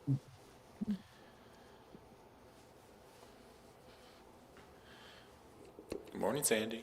Good morning, Sandy.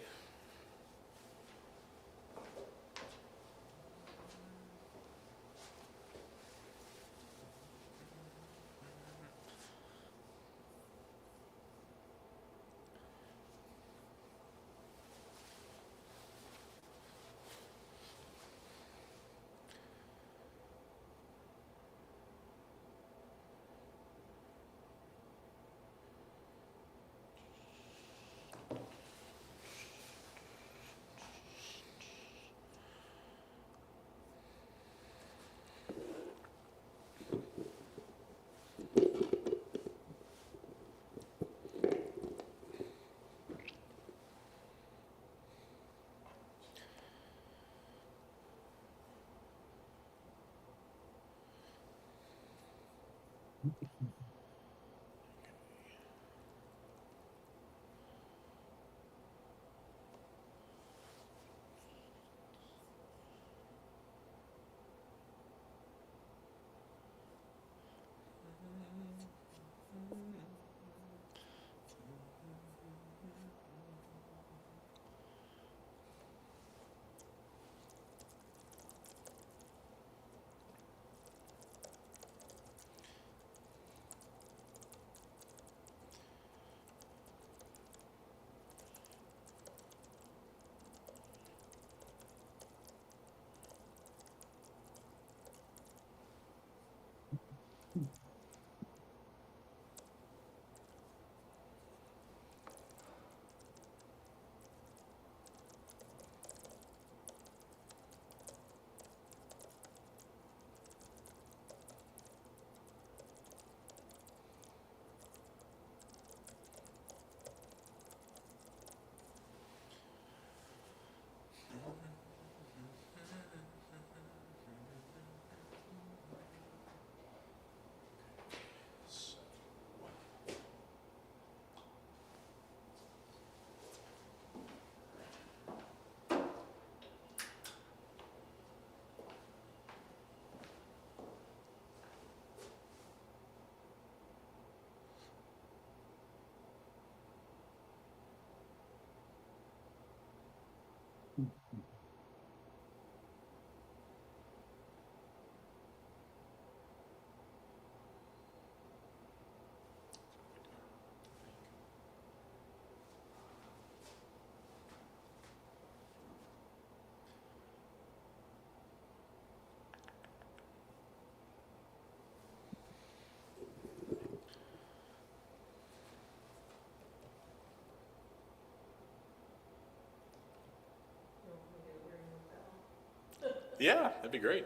Yeah, that'd be great.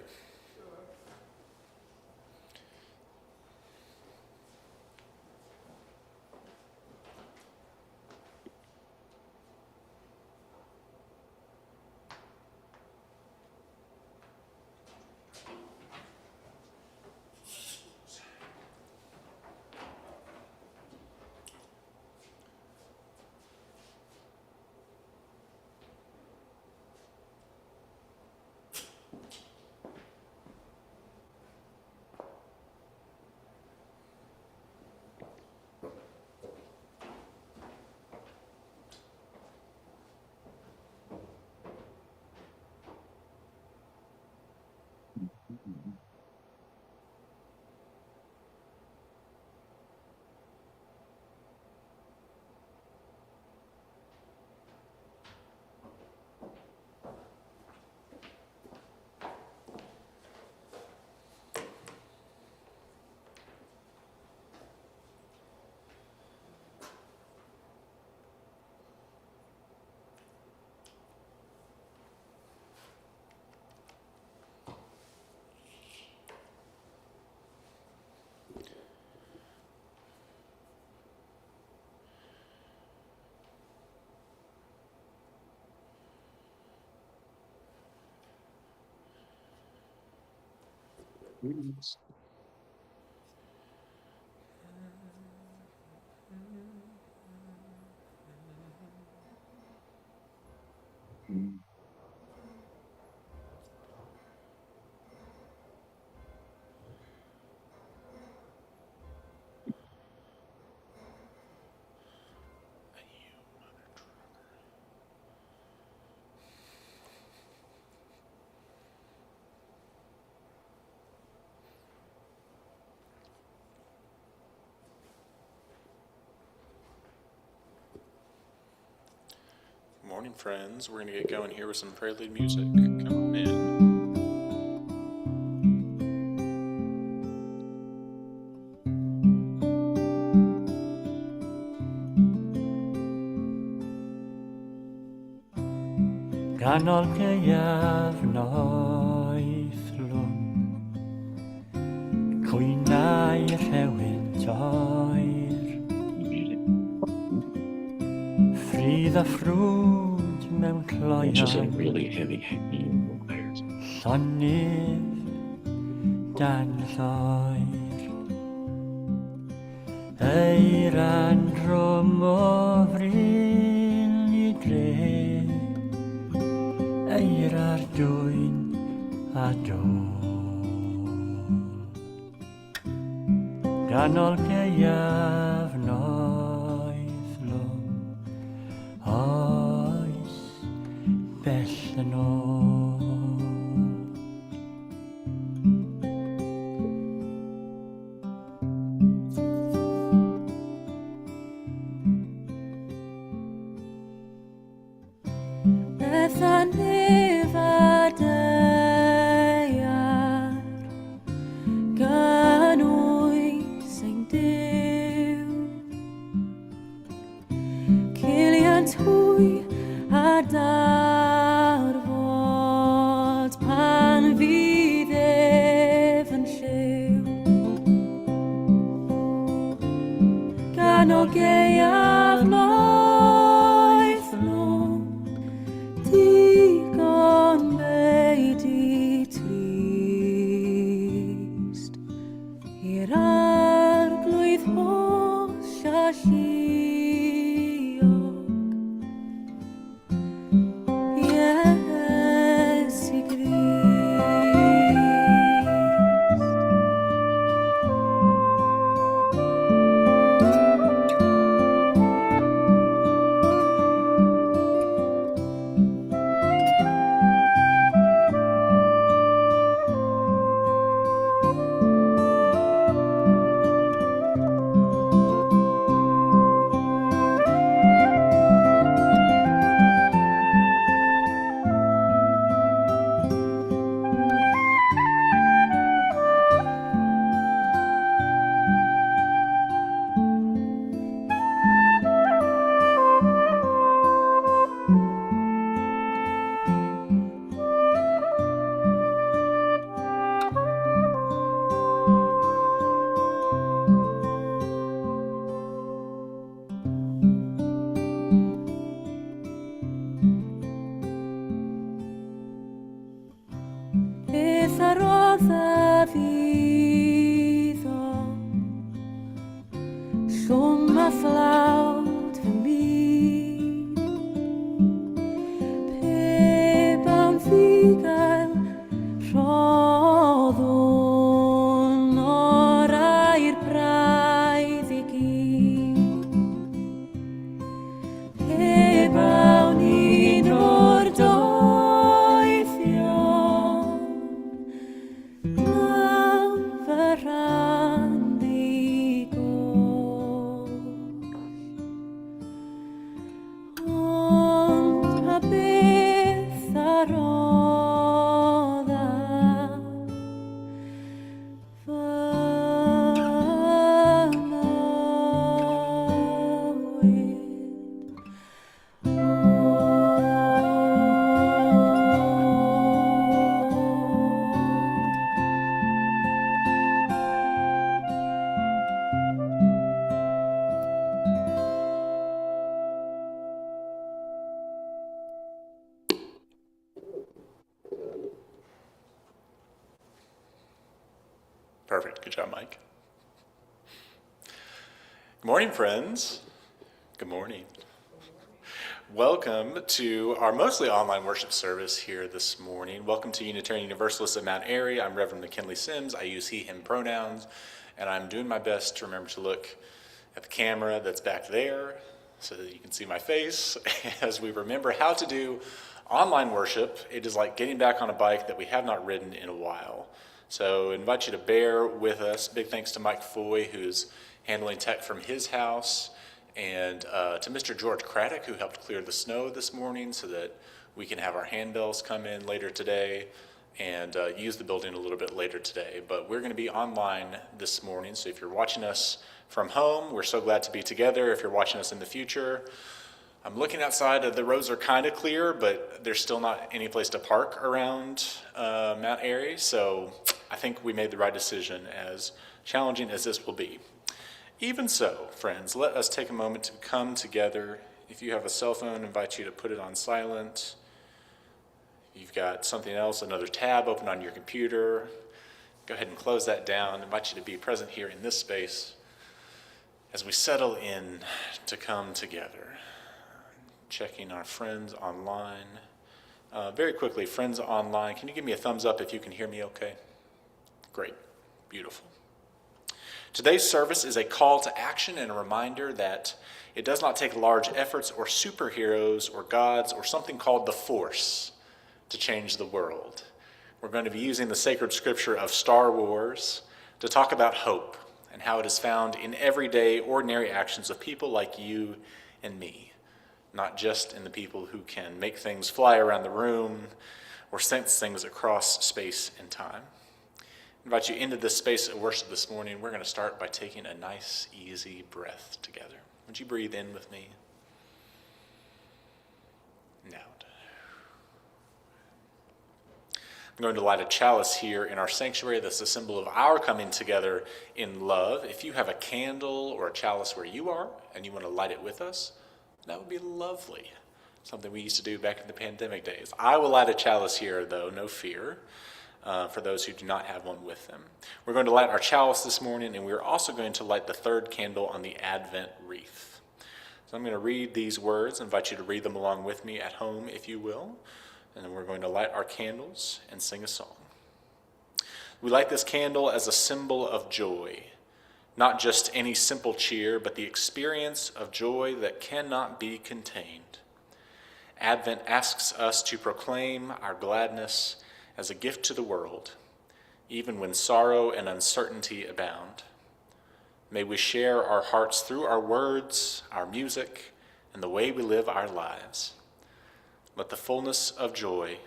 Morning, friends. We're going to get going here with some prelude music. Come on in. Ganol gaeaf noethlwm, cwynau rhewyn toer, ffridd a ffrwd mewn Just a cloion, really heavy wires. llonydd dan ddoer. Eiran rhwm o fryn I dre, eir ar dwyn a dôl. Ganol gaeaf noethlwm, oes bell yn ôl. Bethan nefadeuar gan oes ein Duw, ciliant hwy a darfod pan fydd ef yn lliw. Ganol gaeaf noethlwm, digon beit I trist, i'r arglwydd holl a lluog. Iesu Grist. Beth arodda fydd o, llwm a phlawd fy mi, pe bawn fi gael rhoddwn o'r air braidd I gyd. Pe bawn un o'r doethion, naw fy rhan ddigoll. Ond a beth arodda fy mywyd. Perfect. Good job, Mike. Good morning, friends. Good morning. Welcome to our mostly online worship service here this morning. Welcome to Unitarian Universalists at Mount Airy. I'm Reverend McKinley Sims. I use he, him pronouns, and I'm doing my best to remember to look at the camera that's back there so that you can see my face as we remember how to do online worship. It is like getting back on a bike that we have not ridden in a while. So I invite you to bear with us. Big thanks to Mike Foy, who's handling tech from his house. And to Mr. George Craddock, who helped clear the snow this morning so that we can have our handbells come in later today and use the building a little bit later today. But we're going to be online this morning, so if you're watching us from home, we're so glad to be together. If you're watching us in the future, I'm looking outside, the roads are kind of clear, but there's still not any place to park around Mount Airy, so I think we made the right decision, as challenging as this will be. Even so, friends, let us take a moment to come together. If you have a cell phone, I invite you to put it on silent. If you've got something else, another tab open on your computer, go ahead and close that down. I invite you to be present here in this space as we settle in to come together. Checking our friends online. Very quickly, friends online, can you give me a thumbs up if you can hear me okay? Great, beautiful. Today's service is a call to action and a reminder that it does not take large efforts or superheroes or gods or something called the Force to change the world. We're going to be using the sacred scripture of Star Wars to talk about hope and how it is found in everyday, ordinary actions of people like you and me, not just in the people who can make things fly around the room or sense things across space and time. I invite you into this space of worship this morning. We're going to start by taking a nice, easy breath together. Would you breathe in with me? And out. I'm going to light a chalice here in our sanctuary that's a symbol of our coming together in love. If you have a candle or a chalice where you are and you want to light it with us, that would be lovely. Something we used to do back in the pandemic days. I will light a chalice here, though, no fear. For those who do not have one with them. We're going to light our chalice this morning, and we're also going to light the third candle on the Advent wreath. So I'm going to read these words. I invite you to read them along with me at home, if you will. And then we're going to light our candles and sing a song. We light this candle as a symbol of joy, not just any simple cheer, but the experience of joy that cannot be contained. Advent asks us to proclaim our gladness as a gift to the world, even when sorrow and uncertainty abound. May we share our hearts through our words, our music, and the way we live our lives. Let the fullness of joy,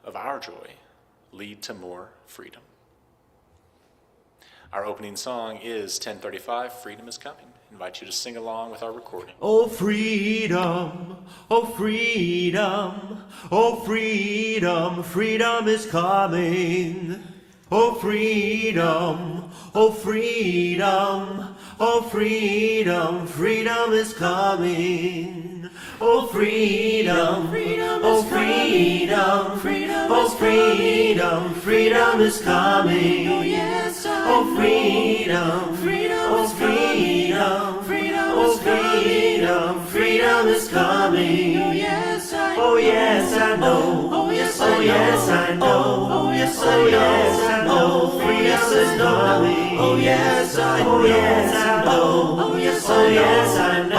of our joy, lead to more freedom. Our opening song is 1035, Freedom is Coming. I invite you to sing along with our recording. Oh freedom, oh freedom, oh freedom, freedom is coming. Oh freedom, oh freedom, oh freedom, freedom is coming. Oh freedom, oh freedom, oh freedom, freedom is coming. Oh yes, oh freedom, oh freedom, oh freedom, freedom is coming. Oh yes, I know. Oh yes, I know. Oh yes, I know. Freedom is coming. Oh yes, I know. Oh yes, I know. Oh yes, I know.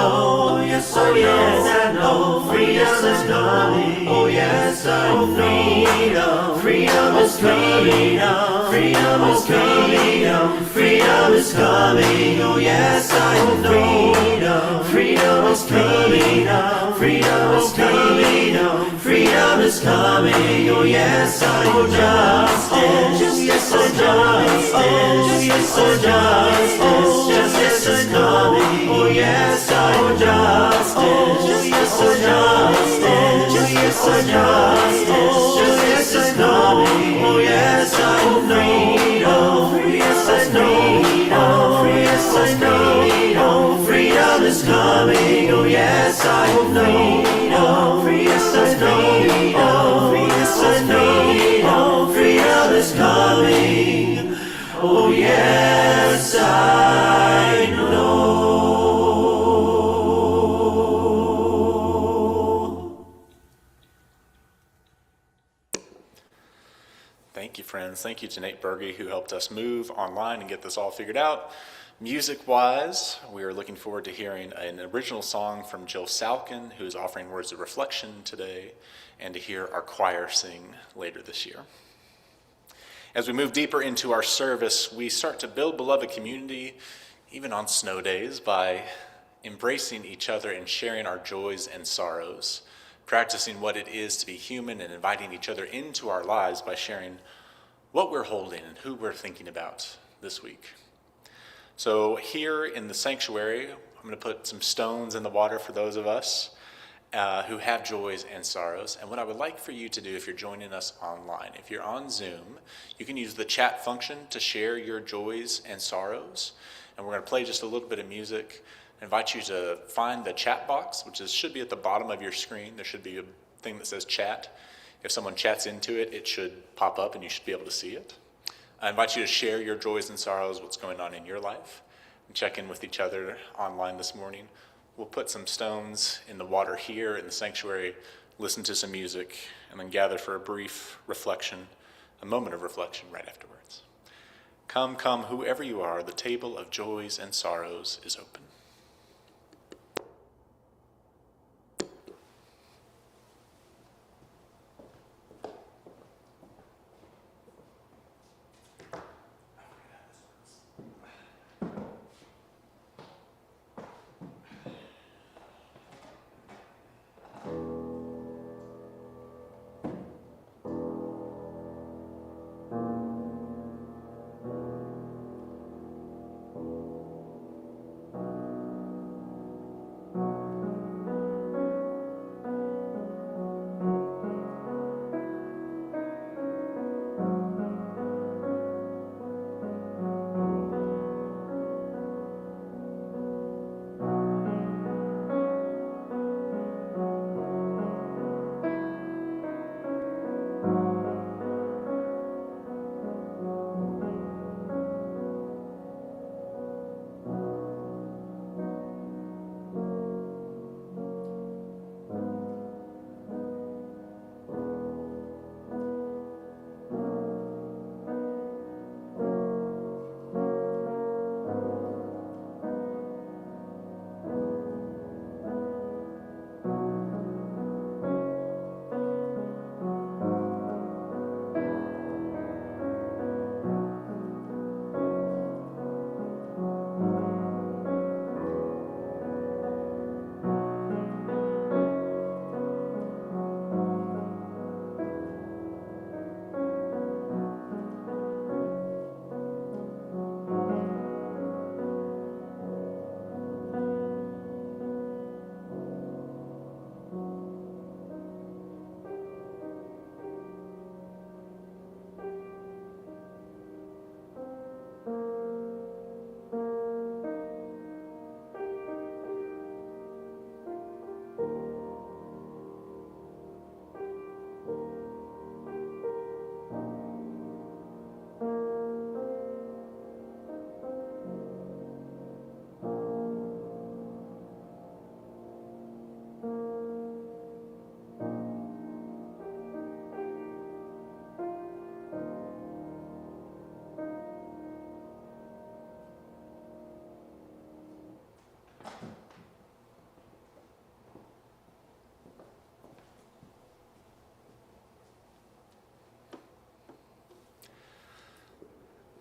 Oh yes, I know. Freedom is coming. Oh yes, I know. Freedom is coming. Freedom is coming. Freedom is coming. Oh yes, I know. Freedom is coming. Freedom is coming. Freedom is coming. Oh yes, I know. Justice. Yes, justice. Yes, justice. Justice is coming. Oh yes, I know. Justice. Yes, justice. Yes, justice. Justice is coming. Oh yes, I know. Yes, I know. Yes, I know. Freedom is coming. Oh yes, I know. Yes, I know. Yes, I know. Freedom is coming. Oh yes, I know. Thank you, friends. Thank you to Nate Berge, who helped us move online and get this all figured out. Music-wise, we are looking forward to hearing an original song from Jill Salkin, who is offering words of reflection today, and to hear our choir sing later this year. As we move deeper into our service, we start to build beloved community, even on snow days, by embracing each other and sharing our joys and sorrows, practicing what it is to be human and inviting each other into our lives by sharing what we're holding and who we're thinking about this week. So here in the sanctuary, I'm going to put some stones in the water for those of us who have joys and sorrows. And what I would like for you to do if you're joining us online, if you're on Zoom, you can use the chat function to share your joys and sorrows. And we're going to play just a little bit of music. I invite you to find the chat box, which should be at the bottom of your screen. There should be a thing that says chat. If someone chats into it, it should pop up and you should be able to see it. I invite you to share your joys and sorrows, what's going on in your life, and check in with each other online this morning. We'll put some stones in the water here in the sanctuary, listen to some music, and then gather for a brief reflection, a moment of reflection right afterwards. Come, come, whoever you are, the table of joys and sorrows is open.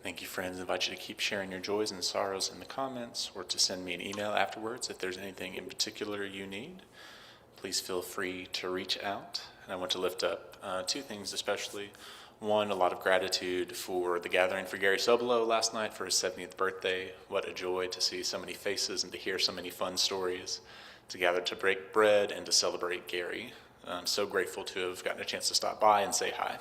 Thank you, friends. I invite you to keep sharing your joys and sorrows in the comments or to send me an email afterwards if there's anything in particular you need. Please feel free to reach out. And I want to lift up two things especially. One, a lot of gratitude for the gathering for Gary Sobolo last night for his 70th birthday. What a joy to see so many faces and to hear so many fun stories, to gather to break bread and to celebrate Gary. I'm so grateful to have gotten a chance to stop by and say hi.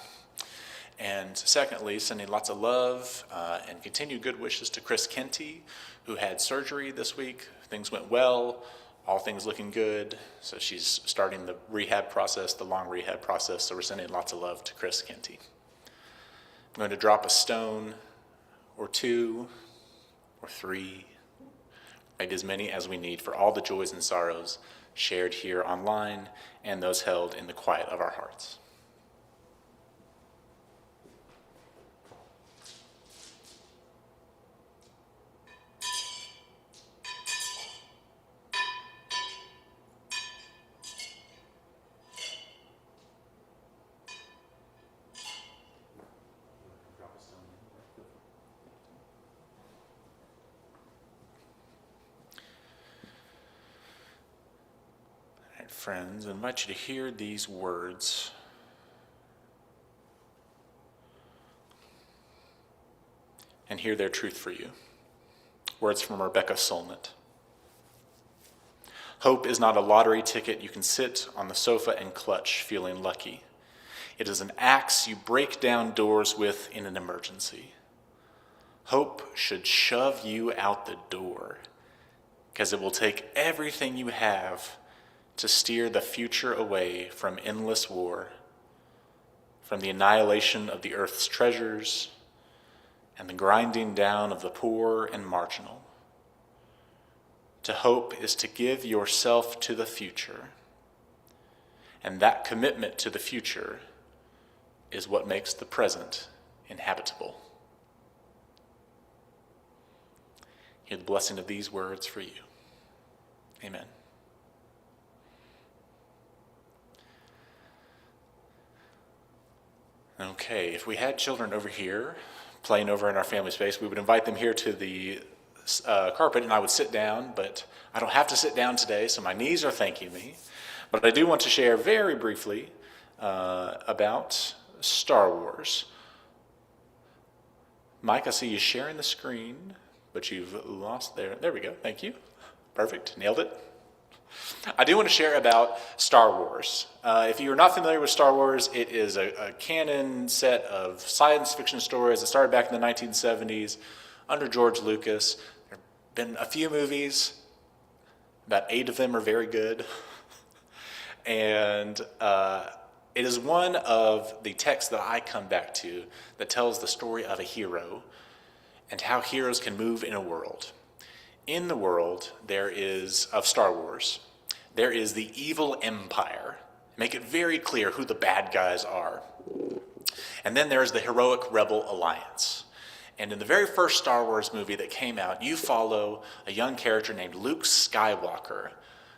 And secondly, sending lots of love and continued good wishes to Chris Kenty, who had surgery this week. Things went well, all things looking good. So she's starting the rehab process, the long rehab process. So we're sending lots of love to Chris Kenty. I'm going to drop a stone or two or three, maybe as many as we need for all the joys and sorrows shared here online and those held in the quiet of our hearts. Friends, I invite you to hear these words. And hear their truth for you. Words from Rebecca Solnit. Hope is not a lottery ticket you can sit on the sofa and clutch, feeling lucky. It is an axe you break down doors with in an emergency. Hope should shove you out the door, because it will take everything you have to steer the future away from endless war, from the annihilation of the earth's treasures, and the grinding down of the poor and marginal. To hope is to give yourself to the future, and that commitment to the future is what makes the present inhabitable. Hear the blessing of these words for you. Amen. Okay, if we had children over here playing over in our family space, we would invite them here to the carpet and I would sit down, but I don't have to sit down today, so my knees are thanking me. But I do want to share very briefly about Star Wars. Mike, I see you sharing the screen, but you've lost there. There we go, thank you. Perfect, nailed it. I do want to share about Star Wars. If you're not familiar with Star Wars, it is a canon set of science fiction stories that started back in the 1970s under George Lucas. There have been a few movies, about 8 of them are very good. And it is one of the texts that I come back to that tells the story of a hero and how heroes can move in a world. In the world of Star Wars, there is the evil empire. Make it very clear who the bad guys are. And then there's the heroic rebel alliance. And in the very first Star Wars movie that came out, you follow a young character named Luke Skywalker,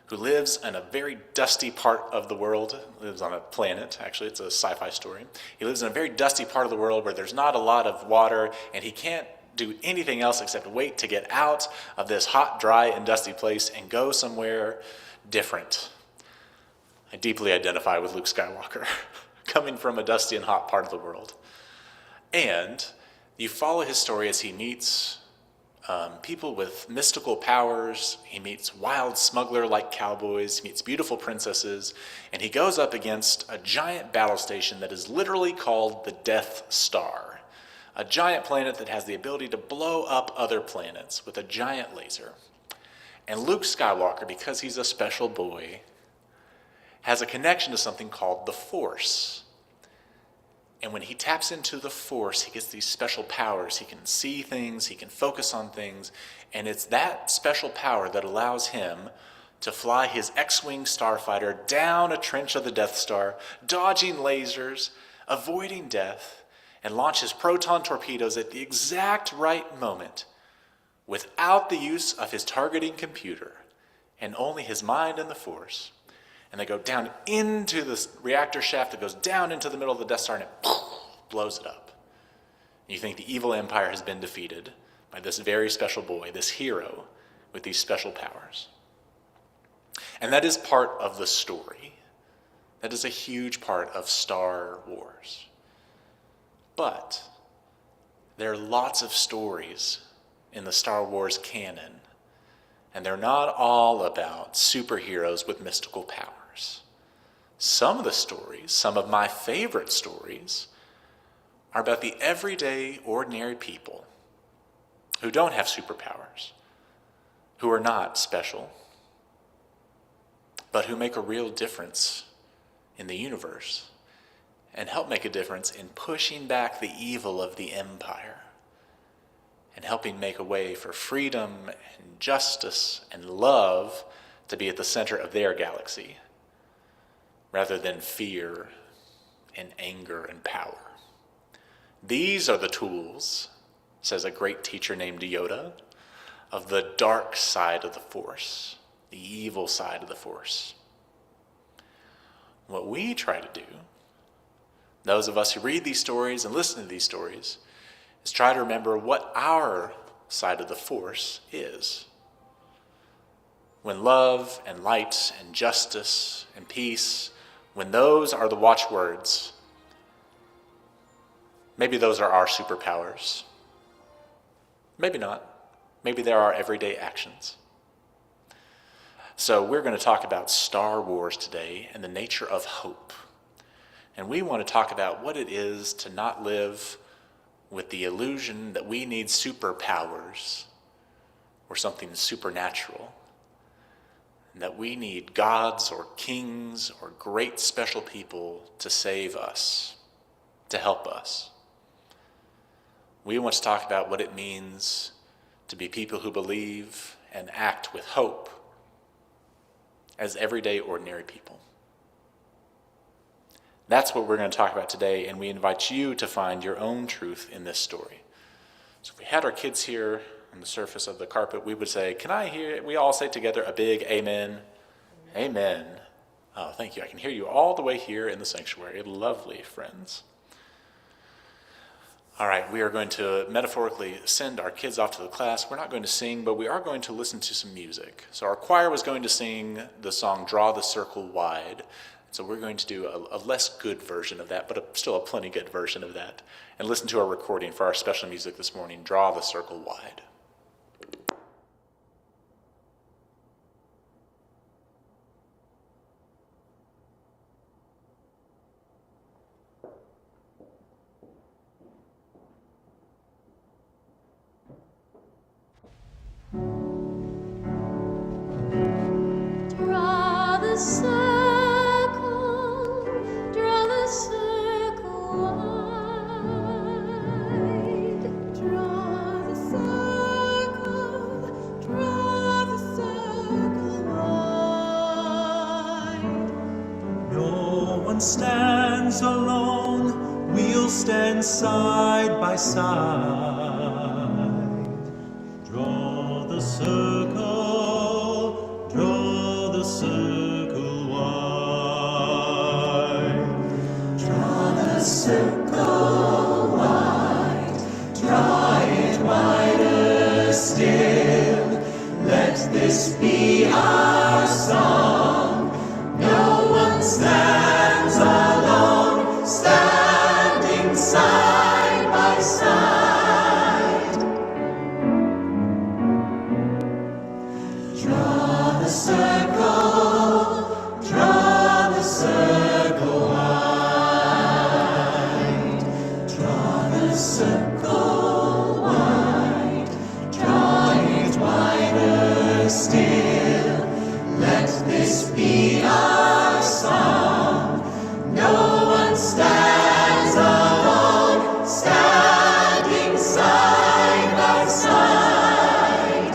who lives in a very dusty part of the world. He lives on a planet, actually, it's a sci-fi story. He lives in a very dusty part of the world where there's not a lot of water, and he can't do anything else except wait to get out of this hot, dry, and dusty place and go somewhere different. I deeply identify with Luke Skywalker, coming from a dusty and hot part of the world. And you follow his story as he meets people with mystical powers. He meets wild smuggler-like cowboys. He meets beautiful princesses. And he goes up against a giant battle station that is literally called the Death Star, a giant planet that has the ability to blow up other planets with a giant laser. And Luke Skywalker, because he's a special boy, has a connection to something called the Force. And when he taps into the Force, he gets these special powers. He can see things, he can focus on things, and it's that special power that allows him to fly his X-Wing starfighter down a trench of the Death Star, dodging lasers, avoiding death, and launch his proton torpedoes at the exact right moment without the use of his targeting computer and only his mind and the Force. And they go down into the reactor shaft that goes down into the middle of the Death Star, and it blows it up. And you think the evil empire has been defeated by this very special boy, this hero with these special powers. And that is part of the story. That is a huge part of Star Wars. But there are lots of stories in the Star Wars canon, and they're not all about superheroes with mystical powers. Some of the stories, some of my favorite stories, are about the everyday, ordinary people who don't have superpowers, who are not special, but who make a real difference in the universe and help make a difference in pushing back the evil of the empire and helping make a way for freedom and justice and love to be at the center of their galaxy, rather than fear and anger and power. These are the tools, says a great teacher named Yoda, of the dark side of the Force, the evil side of the Force. What we try to do, those of us who read these stories and listen to these stories, is try to remember what our side of the Force is. when love and light and justice and peace, when those are the watchwords, maybe those are our superpowers. Maybe not. Maybe they're our everyday actions. So we're going to talk about Star Wars today and the nature of hope. And we want to talk about what it is to not live with the illusion that we need superpowers or something supernatural, and that we need gods or kings or great special people to save us, to help us. We want to talk about what it means to be people who believe and act with hope as everyday, ordinary people. That's what we're going to talk about today, and we invite you to find your own truth in this story. So if we had our kids here on the surface of the carpet, we would say, can I hear, we all say together a big amen? Amen. Oh, thank you. I can hear you all the way here in the sanctuary. Lovely, friends. All right, we are going to metaphorically send our kids off to the class. We're not going to sing, but we are going to listen to some music. So our choir was going to sing the song Draw the Circle Wide. So we're going to do a less good version of that, but still a plenty good version of that, and listen to our recording for our special music this morning, Draw the Circle Wide. Draw the circle wide. Draw the circle wide. No one stands alone, we'll stand side by side. Draw the circle wide. Draw the circle wide, draw it wider still. Let this be our song. No one stands alone, standing side by side. Draw the circle wide. Draw the circle wide, draw it wider still. Let this be our song. No one stands alone, standing side by side.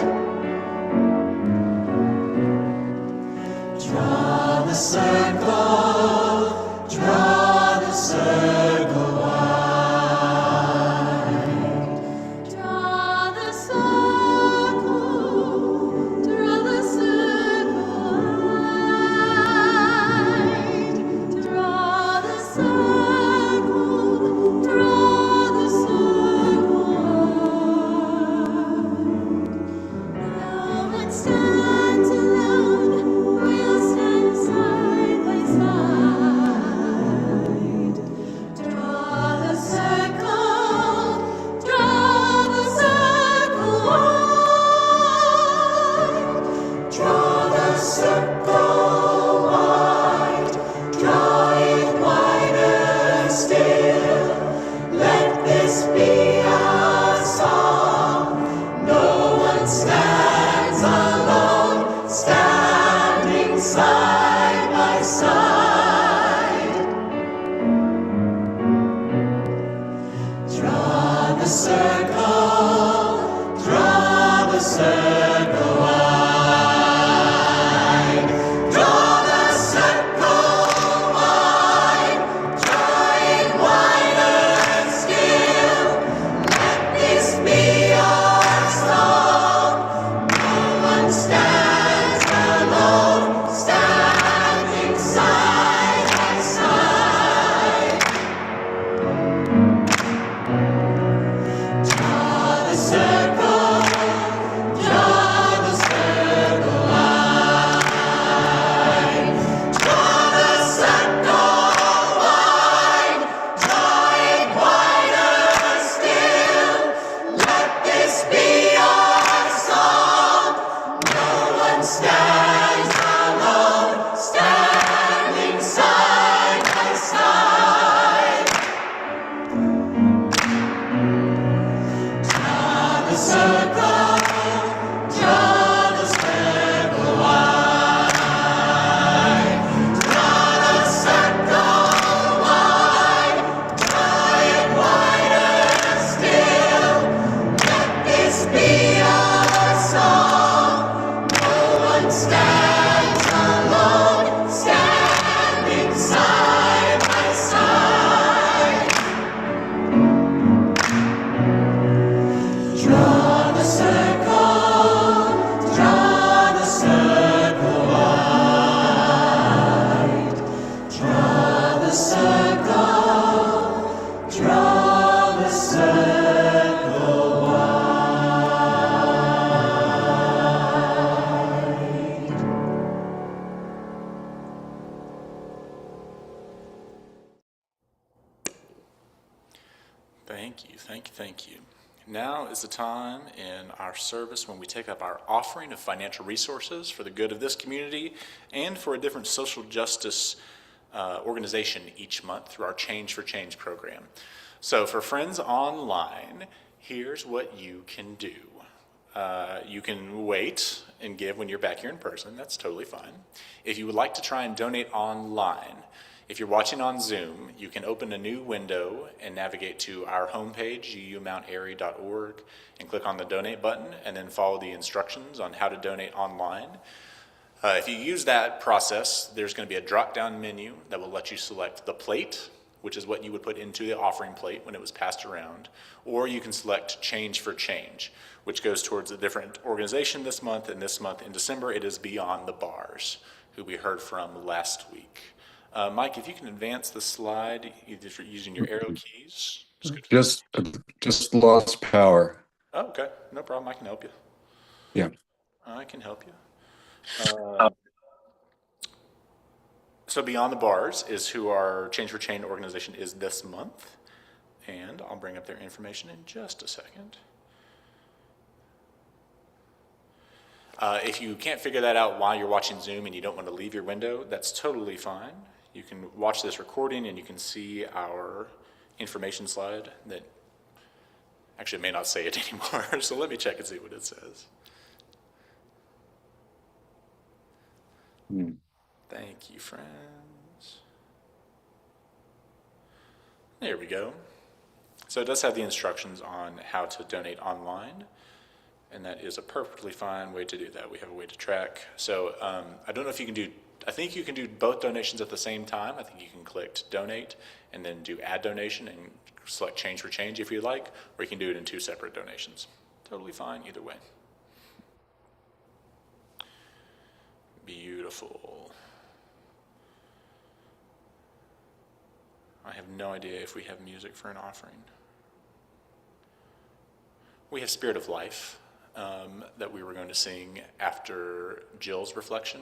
Draw the circle wide. Draw the circle wide. Draw the circle wide. No one stands alone, we'll stand side by side. Draw the circle wide. Draw the circle wide, draw it wider still. Let this be our song. No one stands alone, standing side by side. Draw the circle wide. Draw the circle wide, draw it wider still. Let this be our song. No one stands alone, standing side by side. Draw the circle Thank you, thank you, thank you. Now is the time in our service when we take up our offering of financial resources for the good of this community and for a different social justice organization each month through our Change for Change program. So for friends online, here's what you can do. You can wait and give when you're back here in person. That's totally fine. If you would like to try and donate online, if you're watching on Zoom, you can open a new window and navigate to our homepage, uumountaerie.org, and click on the donate button and then follow the instructions on how to donate online. If you use that process, there's going to be a drop-down menu that will let you select the plate, which is what you would put into the offering plate when it was passed around, or you can select Change for Change, which goes towards a different organization this month, and this month in December it is Beyond the Bars, who we heard from last week. Mike, if you can advance the slide, either using your arrow keys. Just lost power. Oh, okay, no problem, I can help you. Yeah. I can help you. So Beyond the Bars is who our Change for Change organization is this month, and I'll bring up their information in just a second. If you can't figure that out while you're watching Zoom and you don't want to leave your window, that's totally fine. You can watch this recording and you can see our information slide that actually may not say it anymore, so let me check and see what it says. Thank you, friends. There we go. So it does have the instructions on how to donate online, and that is a perfectly fine way to do that. We have a way to track. So I don't know if you can do, I think you can do both donations at the same time. I think you can click to donate and then do add donation and select Change for Change if you like, or you can do it in two separate donations. Totally fine either way. Beautiful. I have no idea if we have music for an offering. We have Spirit of Life that we were going to sing after Jill's reflection.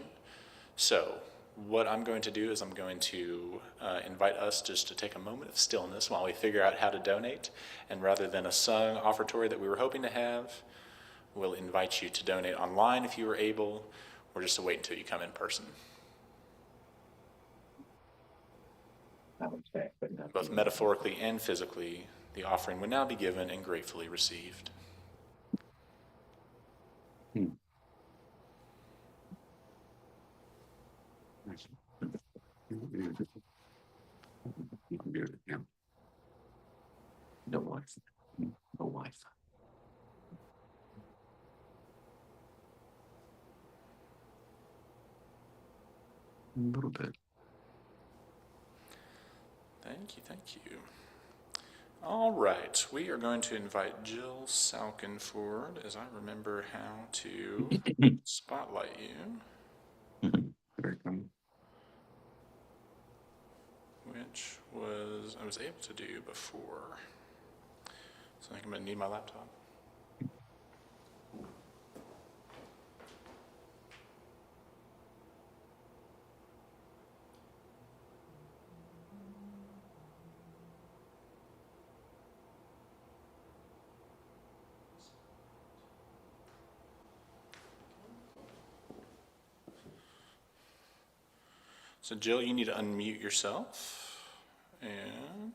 So what I'm going to do is I'm going to invite us just to take a moment of stillness while we figure out how to donate. And rather than a sung offertory that we were hoping to have, we'll invite you to donate online if you are able, or just to wait until you come in person. Both metaphorically and physically, the offering would now be given and gratefully received. No wife. No wife. A little bit. Thank you, thank you. All right, we are going to invite Jill Salkin forward as I remember how to spotlight you, Very good. which I was able to do before. So I think I'm gonna need my laptop. So Jill, you need to unmute yourself, and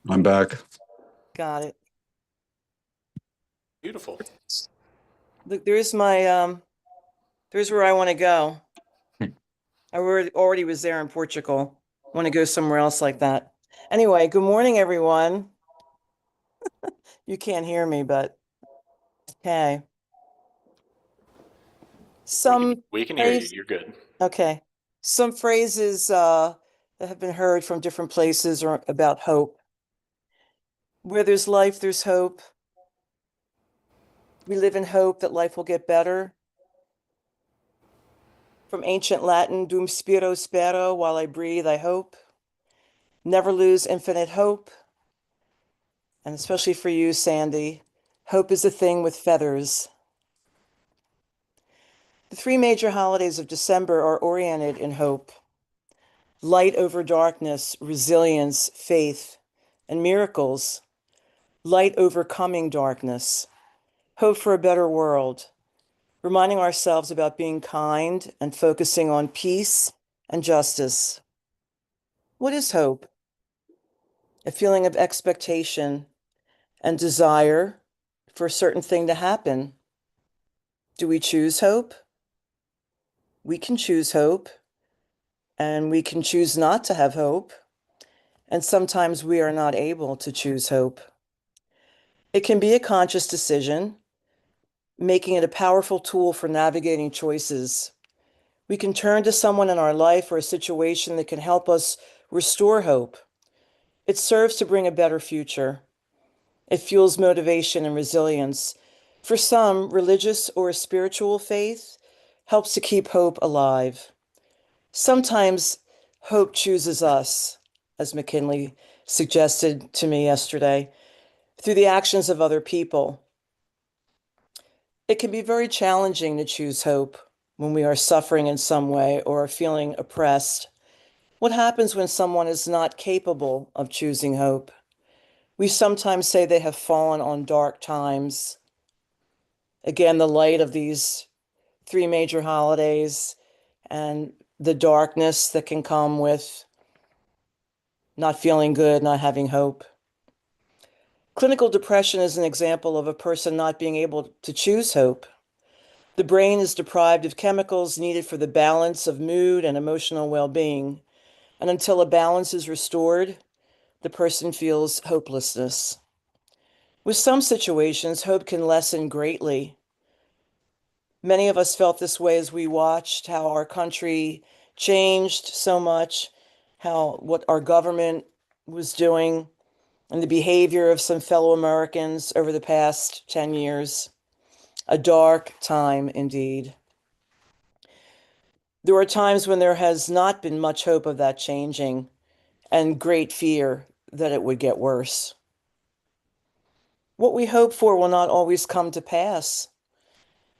I'm back. Got it. beautiful. Look, there's my, there's where I want to go. I already was there in Portugal. Want to go somewhere else like that. Anyway, good morning, everyone. You can't hear me, but okay. We can hear you, you're good. Okay. Some phrases that have been heard from different places or about hope. Where there's life, there's hope. We live in hope that life will get better. From ancient Latin, dum spiro spero, while I breathe, I hope. Never lose infinite hope. And especially for you, Sandy, hope is a thing with feathers. The three major holidays of December are oriented in hope. Light over darkness, resilience, faith, and miracles. Light overcoming darkness. Hope for a better world. Reminding ourselves about being kind and focusing on peace and justice. What is hope? A feeling of expectation and desire for a certain thing to happen. Do we choose hope? We can choose hope, and we can choose not to have hope. And sometimes we are not able to choose hope. It can be a conscious decision, making it a powerful tool for navigating choices. We can turn to someone in our life or a situation that can help us restore hope. It serves to bring a better future. It fuels motivation and resilience. For some, religious or spiritual faith helps to keep hope alive. Sometimes hope chooses us, as McKinley suggested to me yesterday, through the actions of other people. It can be very challenging to choose hope when we are suffering in some way or are feeling oppressed. What happens when someone is not capable of choosing hope? We sometimes say they have fallen on dark times. Again, the light of these three major holidays and the darkness that can come with not feeling good, not having hope. Clinical depression is an example of a person not being able to choose hope. The brain is deprived of chemicals needed for the balance of mood and emotional well-being. And until a balance is restored, the person feels hopelessness. With some situations, hope can lessen greatly. Many of us felt this way as we watched how our country changed so much, how what our government was doing, and the behavior of some fellow Americans over the past 10 years. A dark time indeed. There are times when there has not been much hope of that changing and great fear that it would get worse. What we hope for will not always come to pass.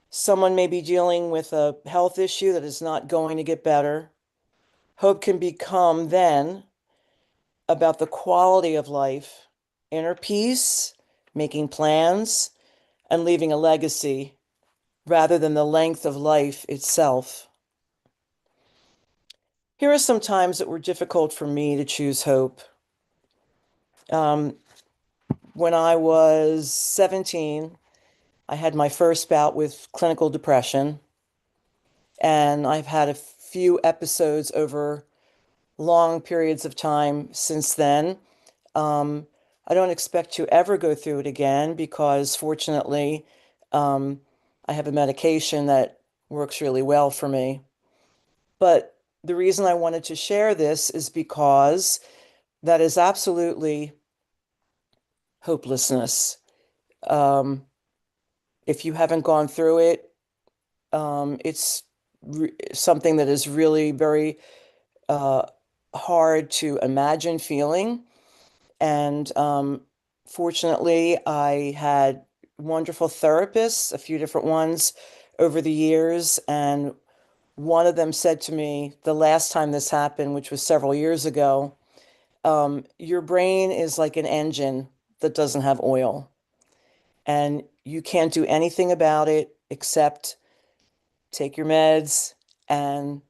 Someone may be dealing with a health issue that is not going to get better. Hope can become then about the quality of life, inner peace, making plans, and leaving a legacy rather than the length of life itself. Here are some times that were difficult for me to choose hope. When I was 17, I had my first bout with clinical depression, and I've had a few episodes over long periods of time since then. I don't expect to ever go through it again because fortunately, I have a medication that works really well for me. But the reason I wanted to share this is because that is absolutely hopelessness. If you haven't gone through it, it's something that is really very uh, hard to imagine feeling. And fortunately, I had wonderful therapists, a few different ones over the years. And one of them said to me the last time this happened, which was several years ago, your brain is like an engine that doesn't have oil. And you can't do anything about it except take your meds and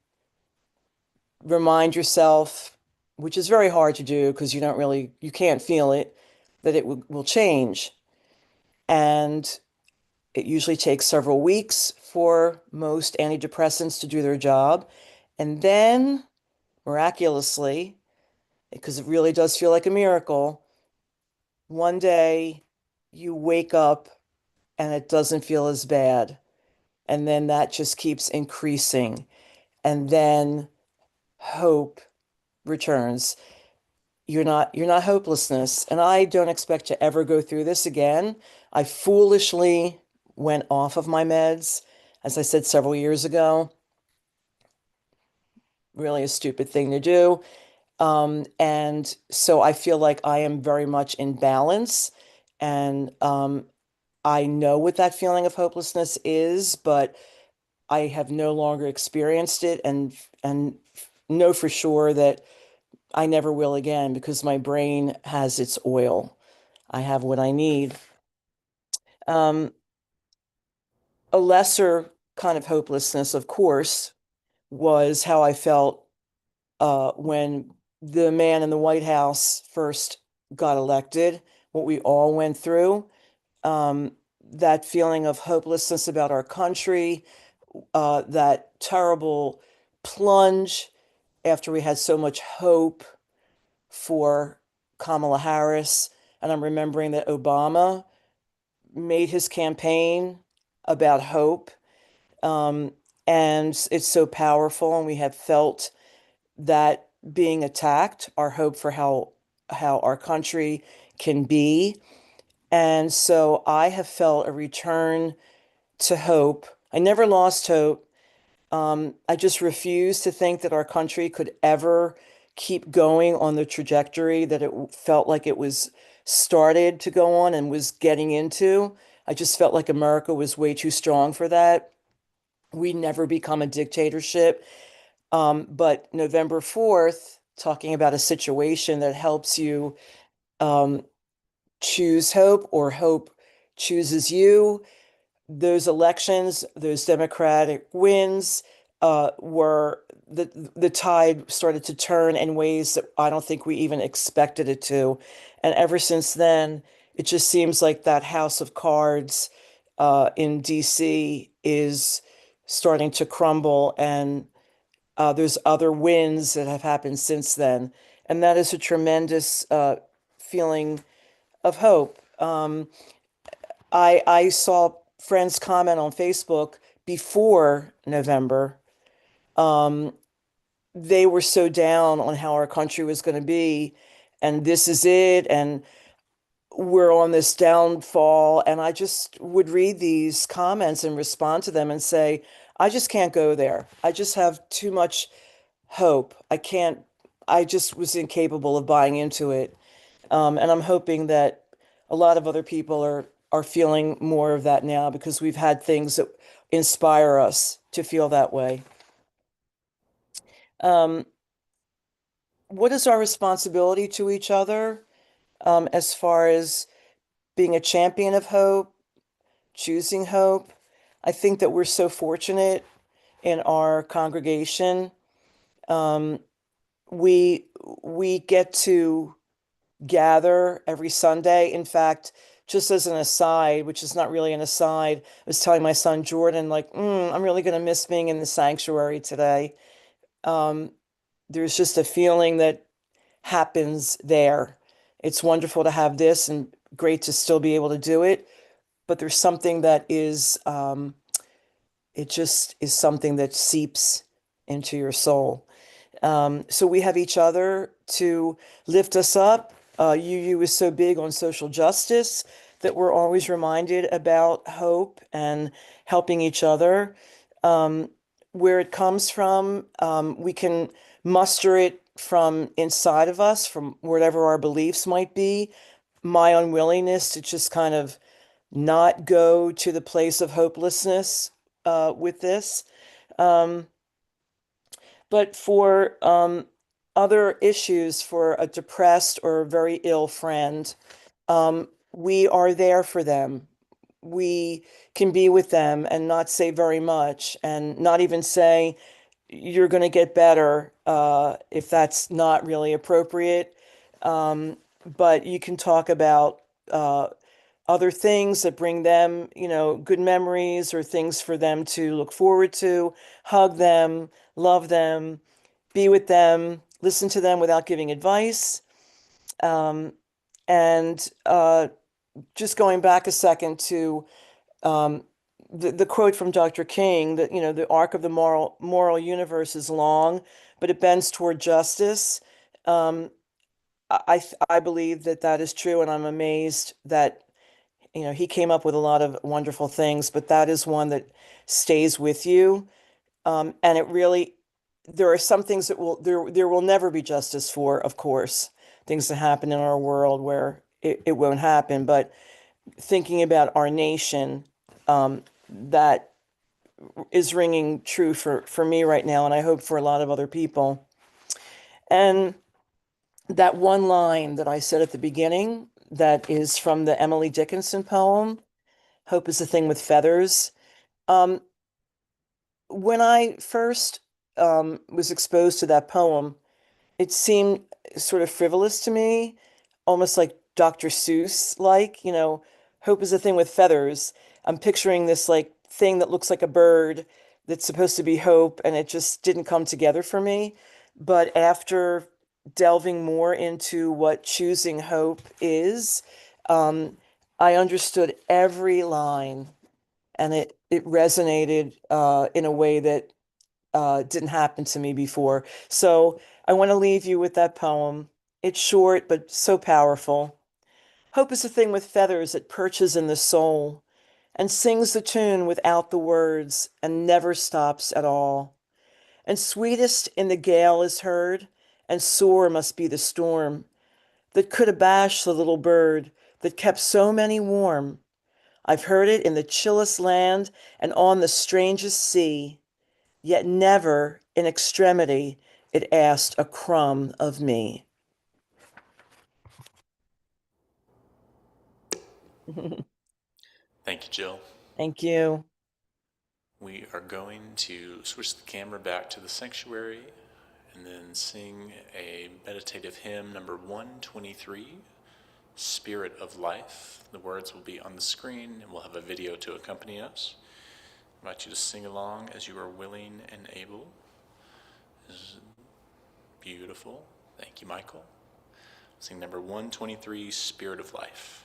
remind yourself, which is very hard to do because you can't feel it, that it will change. And it usually takes several weeks for most antidepressants to do their job. And then, miraculously, because it really does feel like a miracle, one day you wake up and it doesn't feel as bad. And then that just keeps increasing. And then hope returns. You're not hopelessness. And I don't expect to ever go through this again. I foolishly went off of my meds, as I said several years ago. Really a stupid thing to do. And so I feel like I am very much in balance. And I know what that feeling of hopelessness is, but I have no longer experienced it and know for sure that I never will again because my brain has its oil. I have what I need. Um, a lesser kind of hopelessness, of course, was how I felt when the man in the White House first got elected, what we all went through, that feeling of hopelessness about our country, that terrible plunge after we had so much hope for Kamala Harris. And I'm remembering that Obama made his campaign about hope. Um, and it's so powerful, and we have felt that being attacked, our hope for how our country can be. And so I have felt a return to hope. I never lost hope. I just refuse to think that our country could ever keep going on the trajectory that it felt like it was started to go on and was getting into. I just felt like America was way too strong for that. We never become a dictatorship. But November 4th, talking about a situation that helps you um, choose hope or hope chooses you, those elections, those Democratic wins, were the tide started to turn in ways that I don't think we even expected it to. And ever since then, it just seems like that house of cards in DC is starting to crumble, and there's other wins that have happened since then. And that is a tremendous feeling of hope. I saw friends comment on Facebook before November. Um, they were so down on how our country was going to be, and this is it, and we're on this downfall. And I just would read these comments and respond to them and say, I just can't go there. I just have too much hope. I can't, I just was incapable of buying into it. And I'm hoping that a lot of other people are feeling more of that now because we've had things that inspire us to feel that way. Um, what is our responsibility to each other as far as being a champion of hope, choosing hope? I think that we're so fortunate in our congregation. Um, we we get to gather every Sunday. In fact, just as an aside, which is not really an aside, I was telling my son Jordan, like, I'm really going to miss being in the sanctuary today. Um, there's just a feeling that happens there. It's wonderful to have this and great to still be able to do it, but there's something that is, it just is something that seeps into your soul. So we have each other to lift us up. UU is so big on social justice that we're always reminded about hope and helping each other. Where it comes from, we can muster it from inside of us, from whatever our beliefs might be. My unwillingness to just kind of not go to the place of hopelessness with this. Um, but for other issues, for a depressed or a very ill friend, we are there for them. We can be with them and not say very much and not even say, you're going to get better if that's not really appropriate. But you can talk about other things that bring them, good memories or things for them to look forward to, hug them, love them, be with them, listen to them without giving advice. And just going back a second to um, the quote from Dr. King that, the arc of the moral universe is long, but it bends toward justice. I believe that that is true, and I'm amazed that he came up with a lot of wonderful things, but that is one that stays with you. And it really, there are some things that there will never be justice for, of course, things that happen in our world where it won't happen. But thinking about our nation, that is ringing true for me right now, and I hope for a lot of other people. And that one line that I said at the beginning, that is from the Emily Dickinson poem, Hope is a Thing with Feathers. Um, when I first was exposed to that poem, it seemed sort of frivolous to me, almost like Dr. Seuss, like, hope is a thing with feathers. I'm picturing this like thing that looks like a bird that's supposed to be hope, and it just didn't come together for me. But after delving more into what choosing hope is, um, I understood every line, and it resonated in a way that didn't happen to me before. So I want to leave you with that poem. It's short, but so powerful. Hope is a thing with feathers that perches in the soul and sings the tune without the words and never stops at all. And sweetest in the gale is heard, and sore must be the storm that could abash the little bird that kept so many warm. I've heard it in the chillest land and on the strangest sea. Yet never in extremity it asked a crumb of me. Thank you, Jill. Thank you. We are going to switch the camera back to the sanctuary and then sing a meditative hymn number 123, Spirit of Life. The words will be on the screen, and we'll have a video to accompany us. I invite you to sing along as you are willing and able. This is beautiful. Thank you, Michael. Sing number 123, Spirit of Life.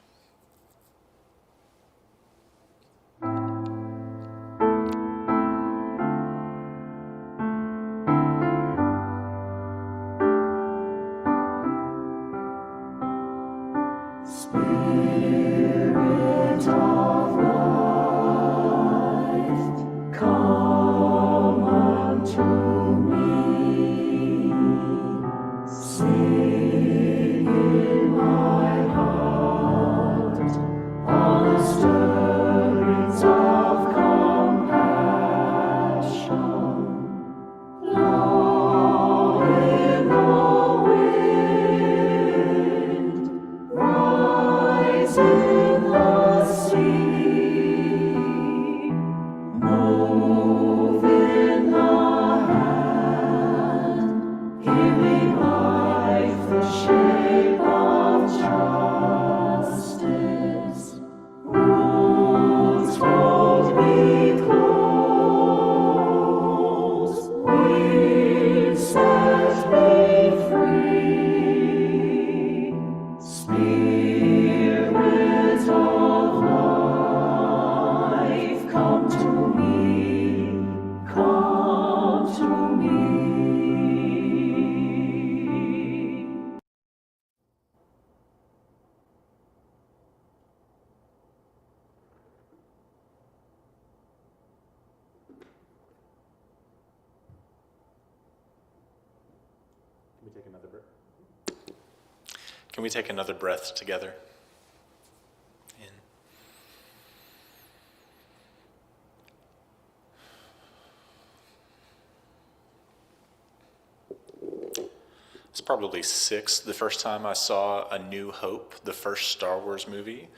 Can we take another breath together? In. It's probably six the first time I saw A New Hope, the first Star Wars movie,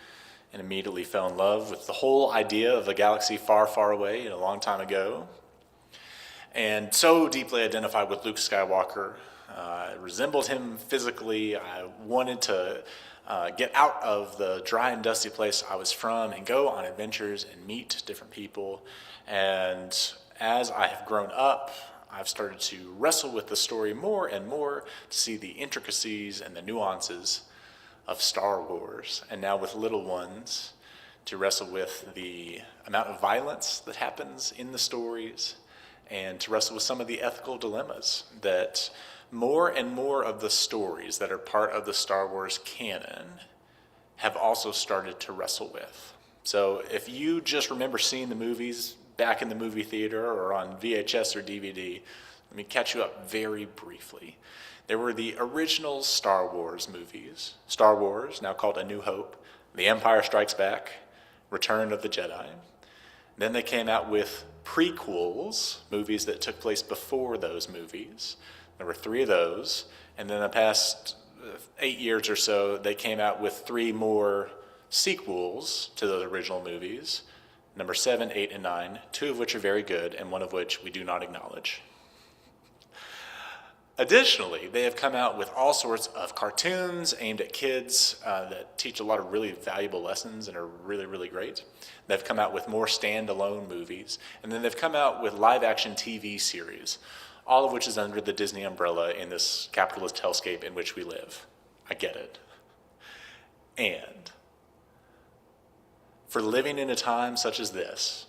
and immediately fell in love with the whole idea of a galaxy far, far away a long time ago. And so deeply identified with Luke Skywalker. I resembled him physically. I wanted to get out of the dry and dusty place I was from and go on adventures and meet different people. And as I have grown up, I've started to wrestle with the story more and more to see the intricacies and the nuances of Star Wars. And now with little ones, to wrestle with the amount of violence that happens in the stories and to wrestle with some of the ethical dilemmas that more and more of the stories that are part of the Star Wars canon have also started to wrestle with. So if you just remember seeing the movies back in the movie theater or on VHS or DVD, let me catch you up very briefly. There were the original Star Wars movies, Star Wars, now called A New Hope, The Empire Strikes Back, Return of the Jedi. Then they came out with prequels, movies that took place before those movies. There were 3 of those, and then the past 8 years or so, they came out with 3 more sequels to those original movies, number 7, 8, and 9, 2 of which are very good, and 1 of which we do not acknowledge. Additionally, they have come out with all sorts of cartoons aimed at kids that teach a lot of really valuable lessons and are really, really great. They've come out with more standalone movies, and then they've come out with live-action TV series, all of which is under the Disney umbrella in this capitalist hellscape in which we live. I get it. And for living in a time such as this,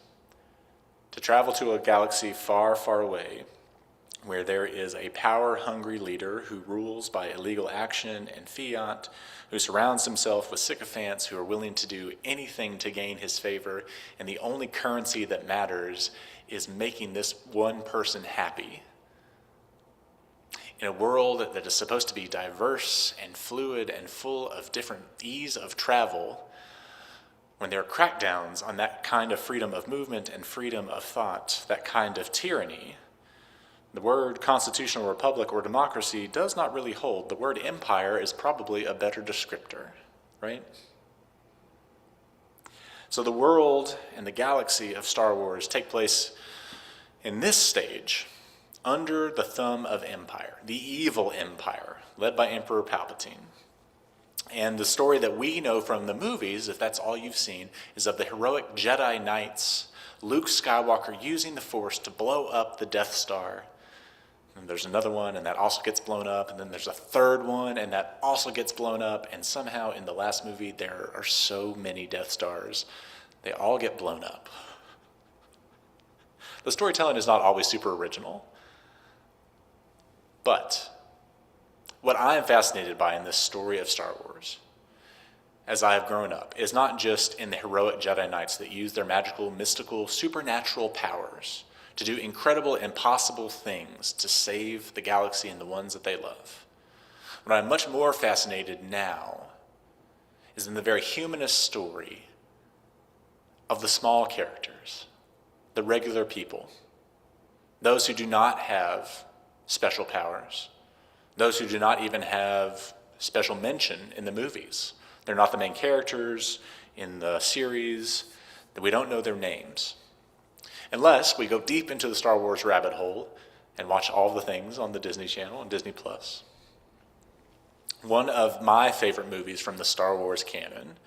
to travel to a galaxy far, far away, where there is a power-hungry leader who rules by illegal action and fiat, who surrounds himself with sycophants who are willing to do anything to gain his favor, and the only currency that matters is making this one person happy. In a world that is supposed to be diverse and fluid and full of different ease of travel, when there are crackdowns on that kind of freedom of movement and freedom of thought, that kind of tyranny, the word constitutional republic or democracy does not really hold. The word empire is probably a better descriptor, right? So the world and the galaxy of Star Wars take place in this stage under the thumb of empire, the evil empire, led by Emperor Palpatine. And the story that we know from the movies, if that's all you've seen, is of the heroic Jedi Knights, Luke Skywalker using the Force to blow up the Death Star. And there's another one, and that also gets blown up, and then there's a third one, and that also gets blown up, and somehow in the last movie there are so many Death Stars, they all get blown up. The storytelling is not always super original, but what I am fascinated by in this story of Star Wars, as I have grown up, is not just in the heroic Jedi Knights that use their magical, mystical, supernatural powers to do incredible, impossible things to save the galaxy and the ones that they love. What I'm much more fascinated now is in the very humanist story of the small characters, the regular people, those who do not have special powers, those who do not even have special mention in the movies. They're not the main characters in the series, that we don't know their names. Unless we go deep into the Star Wars rabbit hole and watch all the things on the Disney Channel and Disney Plus. One of my favorite movies from the Star Wars canon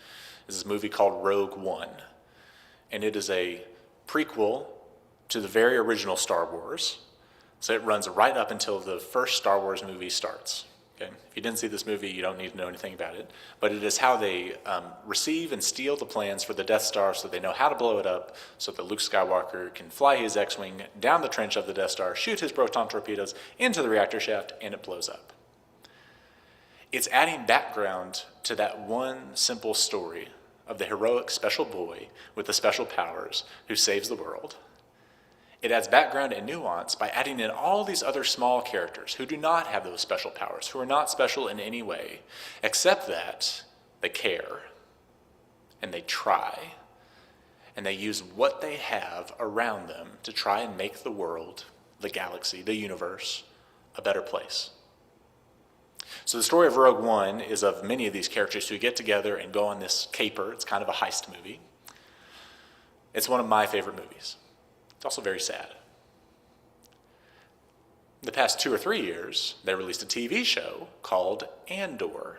is this movie called Rogue One. And it is a prequel to the very original Star Wars. So it runs right up until the first Star Wars movie starts. Okay? If you didn't see this movie, you don't need to know anything about it. But it is how they receive and steal the plans for the Death Star so they know how to blow it up so that Luke Skywalker can fly his X-Wing down the trench of the Death Star, shoot his proton torpedoes into the reactor shaft, and it blows up. It's adding background to that one simple story of the heroic special boy with the special powers who saves the world. It adds background and nuance by adding in all these other small characters who do not have those special powers, who are not special in any way, except that they care, and they try, and they use what they have around them to try and make the world, the galaxy, the universe, a better place. So the story of Rogue One is of many of these characters who get together and go on this caper. It's kind of a heist movie. It's one of my favorite movies. It's also very sad. In the past 2 or 3 years, they released a TV show called Andor,